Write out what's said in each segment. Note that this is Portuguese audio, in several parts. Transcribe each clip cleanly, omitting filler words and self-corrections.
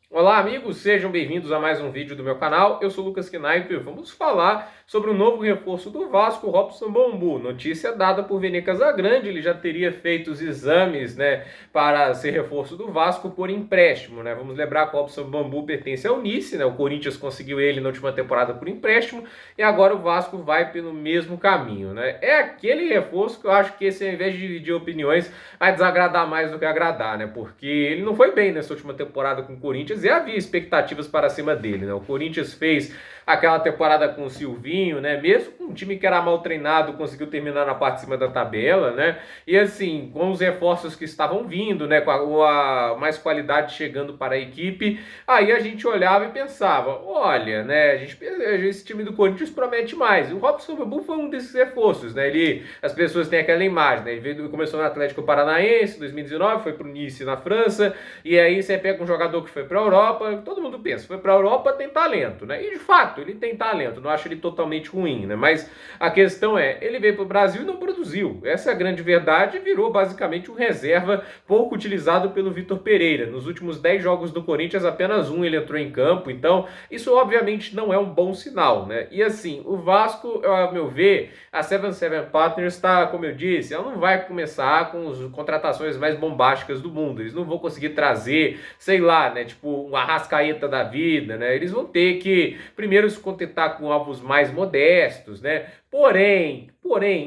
Olá, amigos, sejam bem-vindos a mais um vídeo do meu canal. Eu sou o Lucas Knaip. Vamos falar sobre o novo reforço do Vasco, Robson Bambu. Notícia dada por Vene Casagrande. Ele já teria feito os exames, para ser reforço do Vasco por empréstimo, né? Vamos lembrar que o Robson Bambu pertence ao Nice, né? O Corinthians conseguiu ele na última temporada por empréstimo e agora o Vasco vai pelo mesmo caminho, né? É aquele reforço que eu acho que esse, ao invés de dividir opiniões, vai desagradar mais do que agradar, né? Porque ele não foi bem nessa última temporada com o Corinthians e havia expectativas para cima dele, né? O Corinthians fez aquela temporada com o Silvinho, né? Mesmo com um time que era mal treinado, conseguiu terminar na parte de cima da tabela, né? E assim, com os reforços que estavam vindo, né? Com a mais qualidade chegando para a equipe, aí a gente olhava e pensava, olha, né? Esse time do Corinthians promete mais. O Robson Bambu foi um desses reforços, né? As pessoas têm aquela imagem, né? Ele começou no Atlético Paranaense, em 2019, foi para o Nice na França, e aí você pega um jogador que foi para a Europa, todo mundo pensa, foi para a Europa, tem talento, né? E de fato, ele tem talento, não acho ele totalmente ruim, né? Mas a questão é, ele veio para o Brasil e não produziu. Essa é a grande verdade, virou basicamente um reserva pouco utilizado pelo Vitor Pereira. Nos últimos 10 jogos do Corinthians, apenas um ele entrou em campo, então isso obviamente não é um bom sinal, né? E assim, o Vasco, ao meu ver, a 77 Partners está, como eu disse, ela não vai começar com as contratações mais bombásticas do mundo. Eles não vão conseguir trazer, sei lá, né, tipo um Arrascaeta da vida, né? Eles vão ter que primeiro se contentar com alvos mais modestos, né? Porém,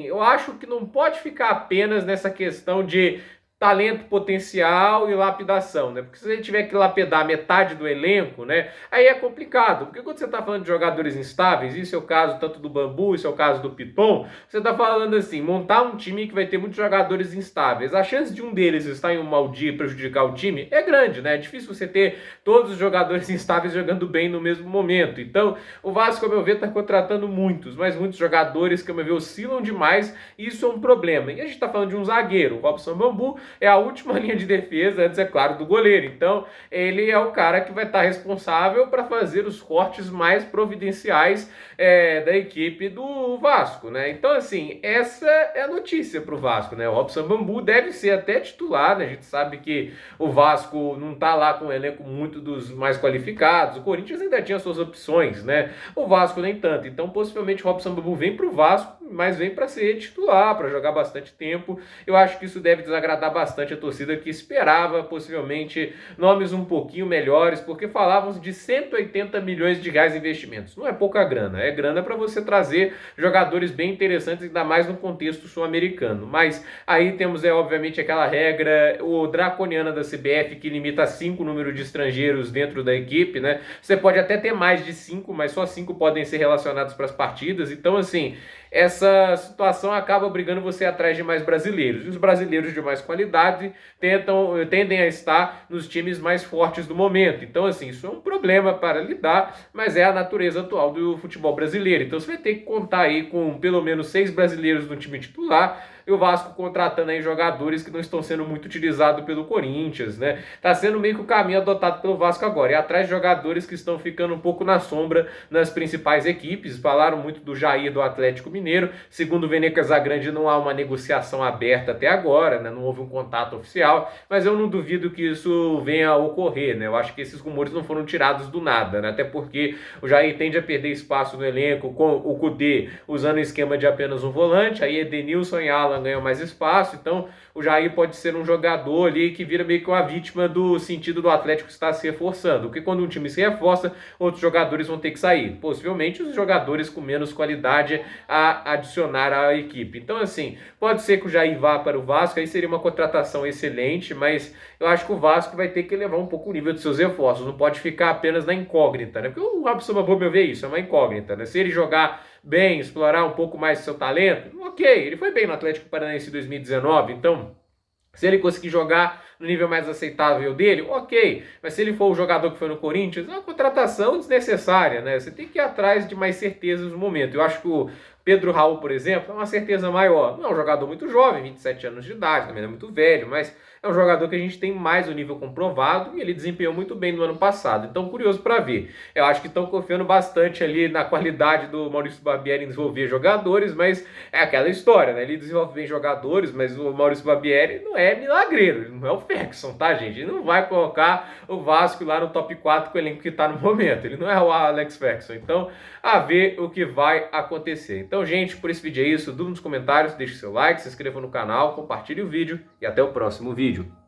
eu acho que não pode ficar apenas nessa questão de talento potencial e lapidação, né? Porque se você tiver que lapidar metade do elenco, né? Aí é complicado, porque quando você está falando de jogadores instáveis, isso é o caso tanto do Bambu, isso é o caso do Piton, você está falando assim, montar um time que vai ter muitos jogadores instáveis. A chance de um deles estar em um mau dia e prejudicar o time é grande, né? É difícil você ter todos os jogadores instáveis jogando bem no mesmo momento. Então, o Vasco, ao meu ver, está contratando muitos, mas muitos jogadores que, ao meu ver, oscilam demais, e isso é um problema. E a gente está falando de um zagueiro, o Robson Bambu, é a última linha de defesa, antes, é claro, do goleiro. Então, ele é o cara que vai estar responsável para fazer os cortes mais providenciais da equipe do Vasco, né? Então, assim, essa é a notícia para o Vasco, né? O Robson Bambu deve ser até titular, né? A gente sabe que o Vasco não está lá com um elenco muito dos mais qualificados. O Corinthians ainda tinha suas opções, né? O Vasco nem tanto. Então, possivelmente, o Robson Bambu vem para o Vasco, mas vem para ser titular, para jogar bastante tempo. Eu acho que isso deve desagradar bastante a torcida que esperava possivelmente nomes um pouquinho melhores, porque falávamos de 180 milhões de reais em investimentos. Não é pouca grana, é grana para você trazer jogadores bem interessantes, ainda mais no contexto sul-americano. Mas aí temos, obviamente, aquela regra draconiana da CBF que limita a 5 o número de estrangeiros dentro da equipe, né? Você pode até ter mais de 5, mas só 5 podem ser relacionados para as partidas. Então, assim, essa situação acaba obrigando você atrás de mais brasileiros. E os brasileiros de mais qualidade tendem a estar nos times mais fortes do momento. Então, assim, isso é um problema para lidar, mas é a natureza atual do futebol brasileiro. Então, você vai ter que contar aí com pelo menos 6 brasileiros no time titular, e o Vasco contratando aí jogadores que não estão sendo muito utilizados pelo Corinthians, né? Tá sendo meio que o caminho adotado pelo Vasco agora. E atrás de jogadores que estão ficando um pouco na sombra nas principais equipes. Falaram muito do Jair do Atlético Mineiro. Segundo o Vene Casagrande, não há uma negociação aberta até agora, né? Não houve um contato oficial, mas eu não duvido que isso venha a ocorrer, né? Eu acho que esses rumores não foram tirados do nada, né? Até porque o Jair tende a perder espaço no elenco com o Kudê usando o esquema de apenas um volante, aí Edenilson e Alan ganham mais espaço, então o Jair pode ser um jogador ali que vira meio que uma vítima do sentido do Atlético estar se reforçando, porque quando um time se reforça, outros jogadores vão ter que sair, possivelmente os jogadores com menos qualidade a adicionar à equipe. Então, assim, pode ser que o Jair vá para o Vasco, aí seria uma contratação excelente, mas eu acho que o Vasco vai ter que elevar um pouco o nível dos seus reforços, não pode ficar apenas na incógnita, né? Porque o Robson Bambu, meu ver, isso é uma incógnita, né? Se ele jogar bem, explorar um pouco mais seu talento, ok, ele foi bem no Atlético Paranaense em 2019, então se ele conseguir jogar no nível mais aceitável dele, ok. Mas se ele for o jogador que foi no Corinthians, é uma contratação desnecessária, né? Você tem que ir atrás de mais certezas no momento. Eu acho que o Pedro Raul, por exemplo, é uma certeza maior. Não é um jogador muito jovem, 27 anos de idade, também não é muito velho, mas é um jogador que a gente tem mais o nível comprovado e ele desempenhou muito bem no ano passado. Então, curioso para ver. Eu acho que estão confiando bastante ali na qualidade do Maurício Barbieri em desenvolver jogadores, mas é aquela história, né? Ele desenvolve bem jogadores, mas o Maurício Barbieri não é milagreiro, ele não é o Ferguson, tá, gente? Ele não vai colocar o Vasco lá no top 4 com o elenco que tá no momento. Ele não é o Alex Ferguson. Então, a ver o que vai acontecer. Então, gente, por esse vídeo é isso. Dúvida nos comentários, deixe seu like, se inscreva no canal, compartilhe o vídeo e até o próximo vídeo.